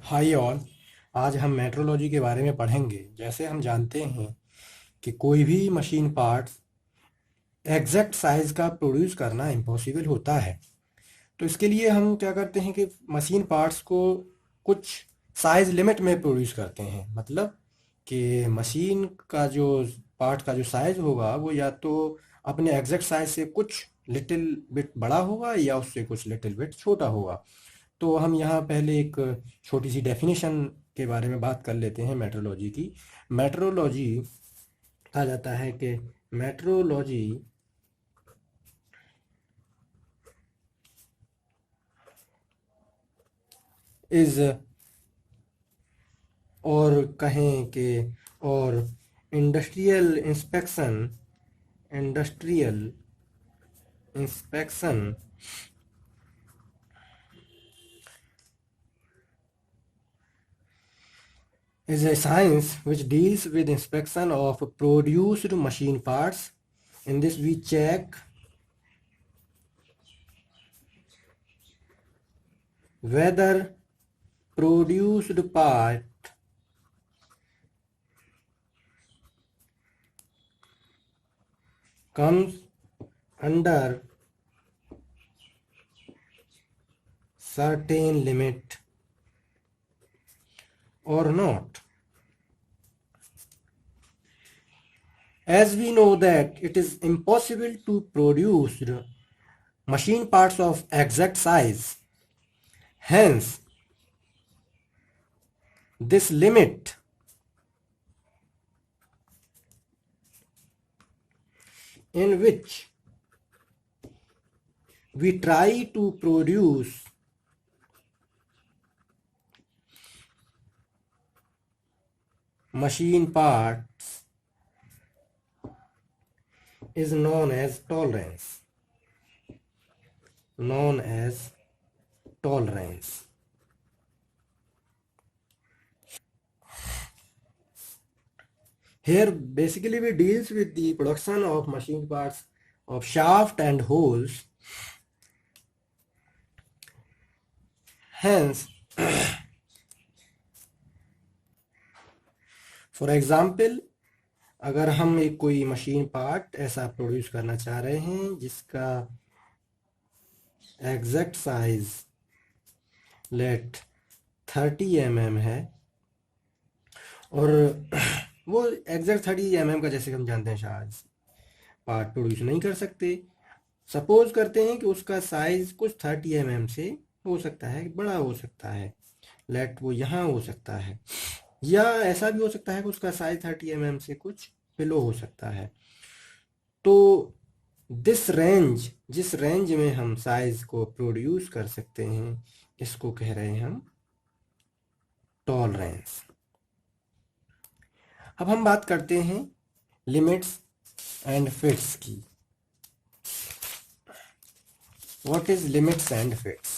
Hi all. आज हम metrology के बारे में पढ़ेंगे। जैसे हम जानते हैं कि कोई भी मशीन पार्ट्स एग्जैक्ट साइज का प्रोड्यूस करना इम्पॉसिबल होता है। तो इसके लिए हम क्या करते हैं कि मशीन पार्ट्स को कुछ साइज लिमिट में प्रोड्यूस करते हैं। मतलब कि मशीन का जो पार्ट का जो साइज होगा वो या तो अपने एग्जैक्ट साइज से कुछ लिटिल बिट बड़ा होगा या उससे कुछ लिटिल बिट छोटा होगा। तो हम यहाँ पहले एक छोटी सी डेफिनेशन के बारे में बात कर लेते हैं मेट्रोलॉजी की। मेट्रोलॉजी कहा जाता है कि मेट्रोलॉजी इज, और कहें कि, और industrial inspection, industrial inspection is a science which deals with inspection of produced machine parts. In this we check whether produced part comes under certain limit or not. As we know that it is impossible to produce machine parts of exact size, hence this limit in which we try to produce machine parts is known as tolerance. Known as tolerance. Here basically we deals with the production of machine parts of shaft and holes. Hence, for example, अगर हम एक कोई machine part ऐसा produce करना चाह रहे हैं जिसका एग्जैक्ट साइज लेट 30 mm है, और वो एग्जैक्ट 30 mm का जैसे हम जानते हैं शायद पार्ट प्रोड्यूस नहीं कर सकते। सपोज करते हैं कि उसका साइज कुछ 30 mm से हो सकता है, बड़ा हो सकता है, लेट वो यहाँ हो सकता है, या ऐसा भी हो सकता है कि उसका साइज 30 mm से कुछ बिलो हो सकता है। तो दिस रेंज, जिस रेंज में हम साइज को प्रोड्यूस कर सकते हैं, इसको कह रहे हैं हम टॉलरेंस। अब हम बात करते हैं लिमिट्स एंड फिट्स की। What is limits and fits?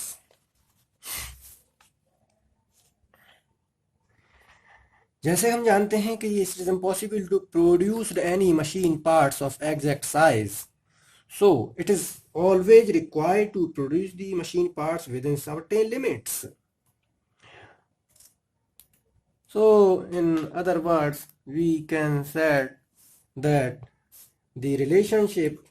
जैसे हम जानते हैं कि it is impossible to produce any machine parts of exact size, so it is always required to produce the machine parts within certain limits. So in other words we can say that the relationship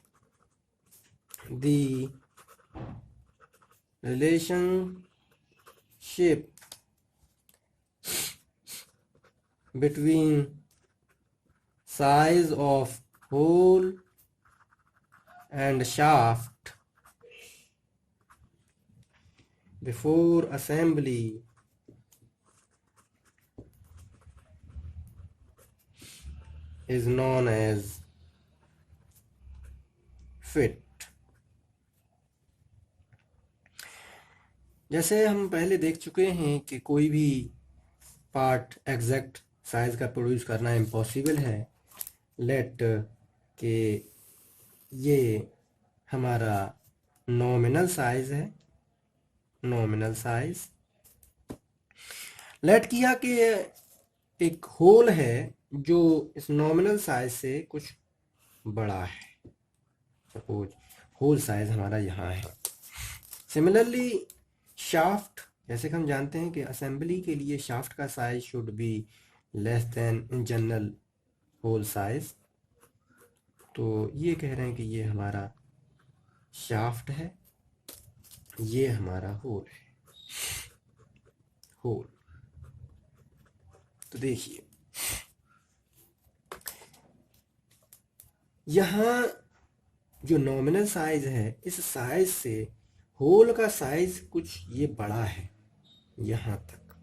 between size of hole and shaft before assembly is known as fit. जैसे हम पहले देख चुके हैं कि कोई भी part exact size का प्रोड्यूस करना इम्पॉसिबल है। लेट के ये हमारा नॉमिनल साइज है, नॉमिनल साइज। लेट किया कि एक होल है जो इस नॉमिनल साइज से कुछ बड़ा है। सपोज होल साइज हमारा यहाँ है। सिमिलरली शाफ्ट जैसे कि हम जानते हैं कि असेंबली के लिए शाफ्ट का size should be less than in general hole size. तो ये कह रहे हैं कि ये हमारा शाफ्ट है, ये हमारा होल है, होल। तो देखिए यहाँ जो नॉमिनल साइज है, इस साइज से होल का साइज कुछ ये बड़ा है यहाँ तक।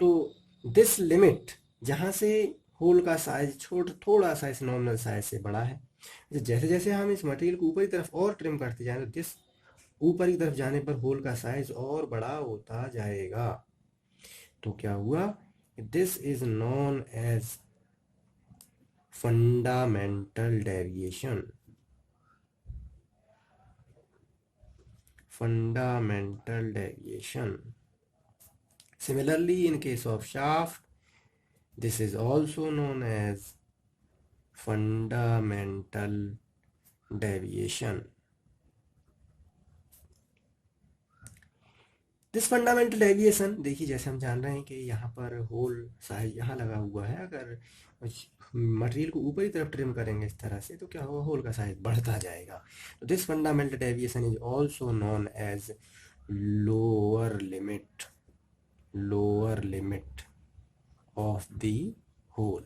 तो दिस लिमिट, जहाँ से होल का साइज थोड़ा सा इस नॉमिनल साइज से बड़ा है, जैसे जैसे हम इस मटेरियल को ऊपरी तरफ और ट्रिम करते जाएं तो दिस ऊपरी तरफ जाने पर होल का साइज और बड़ा होता जाएगा। तो क्या हुआ, this is known as fundamental deviation. Fundamental deviation. Similarly, in case of shaft, this is also known as fundamental deviation. This fundamental deviation, देखिए जैसे हम जान रहे हैं कि यहाँ पर होल साइज यहाँ लगा हुआ है, अगर मटेरियल को ऊपरी तरफ ट्रिम करेंगे इस तरह से तो क्या होगा, होल का साइज बढ़ता जाएगा। तो this fundamental deviation is also known as lower limit, lower limit of the whole.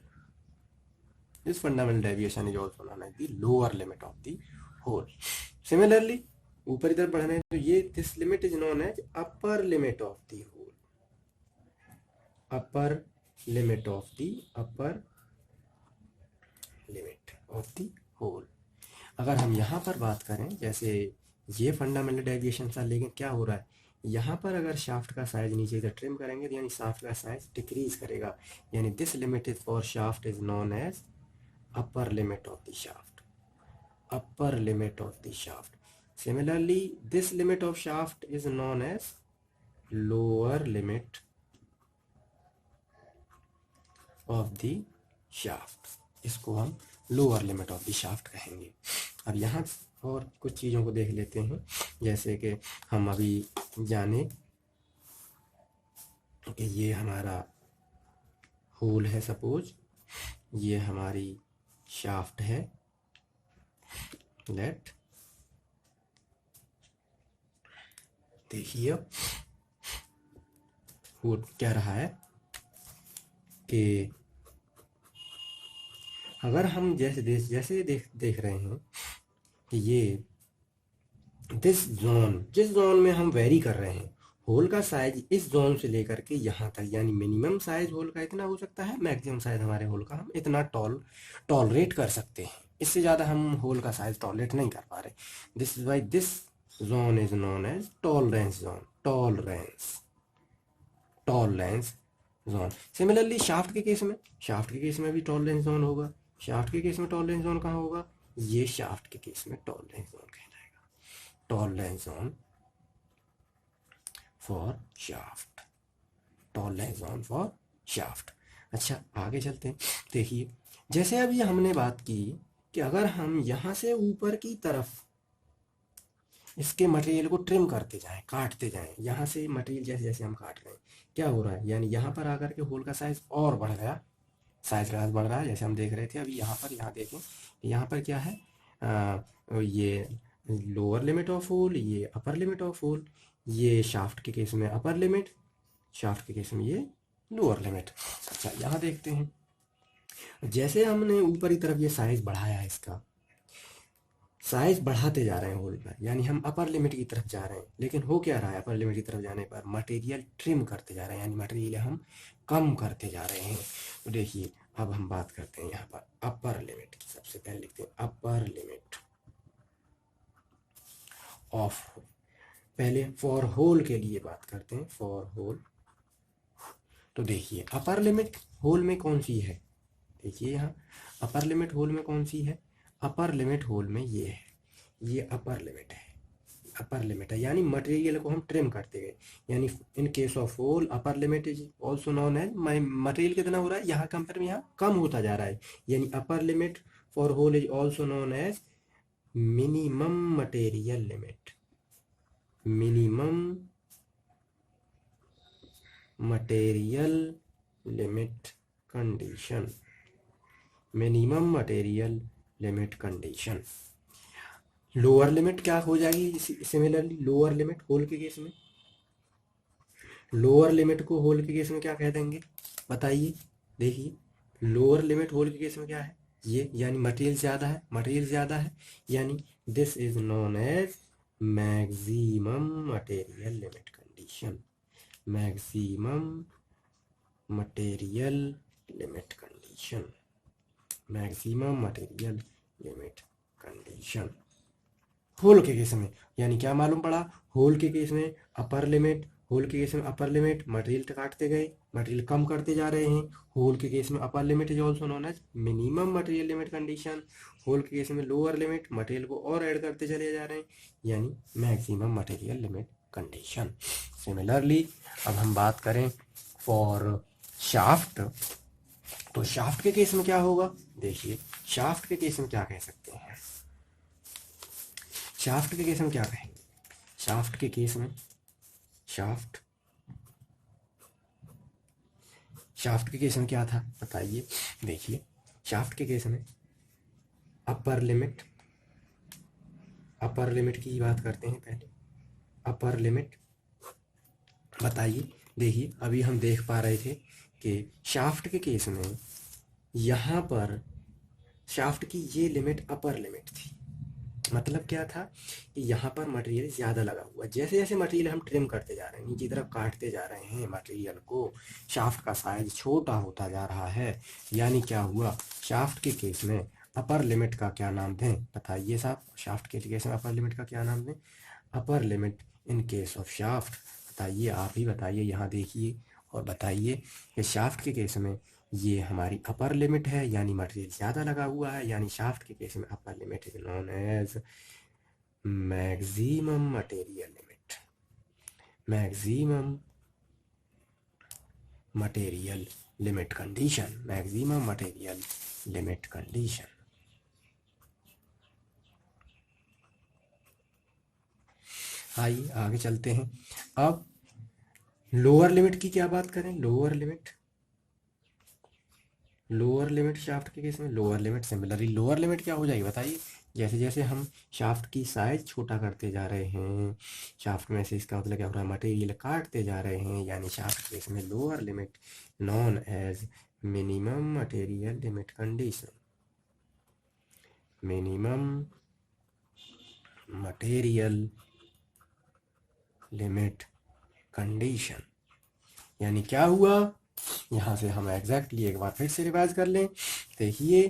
This fundamental deviation is also known as the lower limit of the whole. Similarly, ऊपरी तरफ बढ़ने तो ये this limit is known as upper limit of the whole. upper limit of the upper limit of the whole. अगर हम यहाँ पर बात करें, जैसे ये फंडामेंटल डेविएशन था, लेकिन क्या हो रहा है यहाँ पर, अगर शाफ्ट का साइज नीचे इधर ट्रिम करेंगे तो यानी शाफ्ट का साइज डिक्रीज करेगा, यानी this limit is for shaft is known as upper limit of the shaft, upper limit of the shaft. Similarly this limit of shaft is known as lower limit of the shaft, इसको हम lower limit of the shaft कहेंगे। अब यहाँ और कुछ चीज़ों को देख लेते हैं, जैसे कि हम अभी जाने कि ये हमारा होल है, सपोज ये हमारी शाफ्ट है, लेट देखिए वो क्या रहा है कि अगर हम जैसे देख रहे हैं कि ये दिस जोन, जिस जोन में हम वेरी कर रहे हैं होल का साइज, इस जोन से लेकर के यहाँ तक, यानी मिनिमम साइज होल का इतना हो सकता है, मैक्सिमम साइज हमारे होल का हम इतना टॉलरेट कर सकते हैं, इससे ज़्यादा हम होल का साइज टॉलरेट नहीं कर पा रहे। This is why this zone is known as tolerance zone, tolerance zone. Similarly shaft के केस में भी टॉलरेंस जोन होगा। शाफ्ट के केस में टॉलरेंस जोन कहाँ होगा, ये शाफ्ट के केस में टॉलरेंस जोन कहलाएगा, tolerance zone for shaft, tolerance zone for shaft. अच्छा आगे चलते हैं। देखिए जैसे अभी हमने बात की कि अगर हम यहाँ से ऊपर की तरफ इसके मटेरियल को ट्रिम करते जाएं, काटते जाएं, यहाँ से मटेरियल जैसे जैसे हम काट रहे हैं क्या हो रहा है, यानी यहाँ पर आकर के होल का साइज और बढ़ गया, साइज का बढ़ रहा है, जैसे हम देख रहे थे अभी यहाँ पर। यहाँ देखें यहाँ पर क्या है, ये लोअर लिमिट ऑफ होल, ये अपर लिमिट ऑफ होल, ये शाफ्ट के केस में अपर लिमिट, शाफ्ट के केस में ये लोअर लिमिट। अच्छा यहाँ देखते हैं, जैसे हमने ऊपरी तरफ ये साइज बढ़ाया है, इसका साइज बढ़ाते जा रहे हैं होल का, यानी हम अपर लिमिट की तरफ जा रहे हैं, लेकिन हो क्या रहा है, अपर लिमिट की तरफ जाने पर मटेरियल ट्रिम करते जा रहे हैं, यानी मटेरियल हम कम करते जा रहे हैं। तो देखिए अब हम बात करते हैं यहाँ पर अपर लिमिट की, सबसे पहले लिखते हैं अपर लिमिट ऑफ, पहले फॉर होल के लिए बात करते हैं, फॉर होल। तो देखिए अपर लिमिट होल में कौन सी है, देखिए यहाँ अपर लिमिट होल में कौन सी है, अपर लिमिट होल में ये है, ये अपर लिमिट है, अपर लिमिट है, यानी मटेरियल को हम ट्रिम करते गए, यानी in case of hole upper limit is also known as, material कितना हो रहा है यहाँ कंपेयर में यहाँ कम होता जा रहा है, यानी upper limit for hole is also known as minimum material limit, minimum material limit condition, minimum material limit condition. Lower limit क्या हो जाएगी? सिमिलरली लोअर लिमिट होल के केस में, लोअर लिमिट को होल के केस में क्या कह देंगे बताइए? देखिए लोअर लिमिट होल के केस में क्या है, ये यानी मटेरियल ज़्यादा है, मटेरियल ज़्यादा है, यानी this is known as maximum material limit condition, maximum material limit condition, maximum material limit condition hole के केस में। यानी क्या मालूम पड़ा? होल के केस में अपर लिमिट, होल के केस में अपर लिमिट मटेरियल काटते गए, मटेरियल कम करते जा रहे हैं। होल के केस में upper limit is also known as minimum material limit condition. Hole के केस में लोअर लिमिट, मटेरियल को और ऐड करते चले जा रहे हैं, यानी maximum material limit condition. Similarly अब हम बात करें फॉर शाफ्ट, तो शाफ्ट के केस में क्या होगा? देखिए शाफ्ट के केस में क्या कह सकते हैं, शाफ्ट के केस में क्या कहेंगे? शाफ्ट के केस में, शाफ्ट के केस में क्या था बताइए? देखिए शाफ्ट के केस में अपर लिमिट, अपर लिमिट की बात करते हैं पहले। अपर लिमिट बताइए, देखिए अभी हम देख पा रहे थे कि शाफ्ट के केस में यहाँ पर शाफ्ट की ये लिमिट अपर लिमिट थी। मतलब क्या था कि यहाँ पर मटेरियल ज़्यादा लगा हुआ, जैसे जैसे मटेरियल हम ट्रिम करते जा रहे हैं, नीचे तरफ काटते जा रहे हैं मटेरियल को, शाफ्ट का साइज छोटा होता जा रहा है। यानी क्या हुआ? शाफ्ट के केस में अपर लिमिट का क्या नाम दें बताइए साहब? शाफ्ट के केस में अपर लिमिट का क्या नाम दें? Upper limit in case of shaft, बताइए, आप ही बताइए, यहाँ देखिए और बताइए कि शाफ्ट के केस में ये हमारी अपर लिमिट है, यानी मटेरियल ज़्यादा लगा हुआ है, यानी शाफ्ट के केस में upper limit is known as maximum material limit, maximum material limit condition, maximum material limit condition. आइए आगे चलते हैं। अब लोअर लिमिट की क्या बात करें? Lower limit, lower limit shaft के केस में lower limit, similarly lower limit क्या हो जाएगी बताइए? जैसे जैसे हम शाफ्ट की साइज छोटा करते जा रहे हैं, शाफ्ट में से इसका मतलब क्या हो रहा है? मटेरियल काटते जा रहे हैं, यानी शाफ्ट के केस में lower limit known as minimum material limit condition, minimum material limit condition. यानी क्या हुआ? यहाँ से हम एग्जैक्टली एक बार फिर से रिवाइज कर लें। देखिए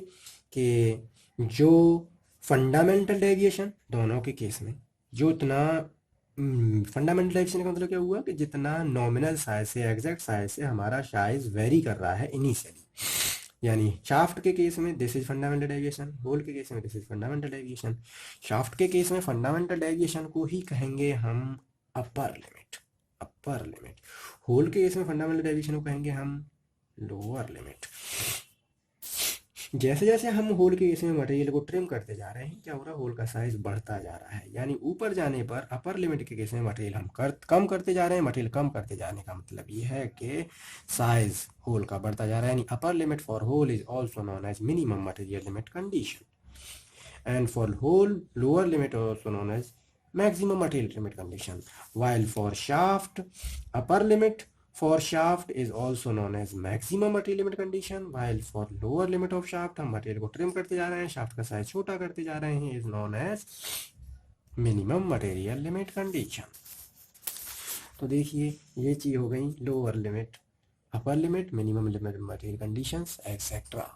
कि जो फंडामेंटल डेविएशन दोनों के केस में, जो इतना फंडामेंटल डेविएशन का मतलब क्या हुआ कि जितना नॉमिनल साइज से एग्जैक्ट साइज से हमारा साइज वेरी कर रहा है इनिशियली, यानी शाफ्ट के केस में this is fundamental deviation, hole के केस में this is fundamental deviation. Shaft के केस में फंडामेंटल डेविएशन को ही कहेंगे हम upper limit, upper limit. Hole के केस में फंडामेंटल डेविएशन को कहेंगे हम लोअर लिमिट। जैसे जैसे हम होल के केस में मटेरियल को ट्रिम करते जा रहे हैं, क्या हो रहा है? होल का साइज बढ़ता जा रहा है, यानी ऊपर जाने पर अपर लिमिट के केस में मटेरियल हम कम करते जा रहे हैं। मटेरियल कम करते जाने का मतलब ये है कि साइज होल का बढ़ता जा रहा है, यानी upper limit for hole is also known as minimum material limit condition, and for hole lower limit also known as maximum material limit condition, while for shaft upper limit for shaft is also known as maximum material limit condition, while for lower limit of shaft हम material को trim करते जा रहे हैं, shaft का size छोटा करते जा रहे हैं, is known as minimum material limit condition। तो देखिए ये चीज़ हो गई lower limit, upper limit, minimum limit material conditions etcetera.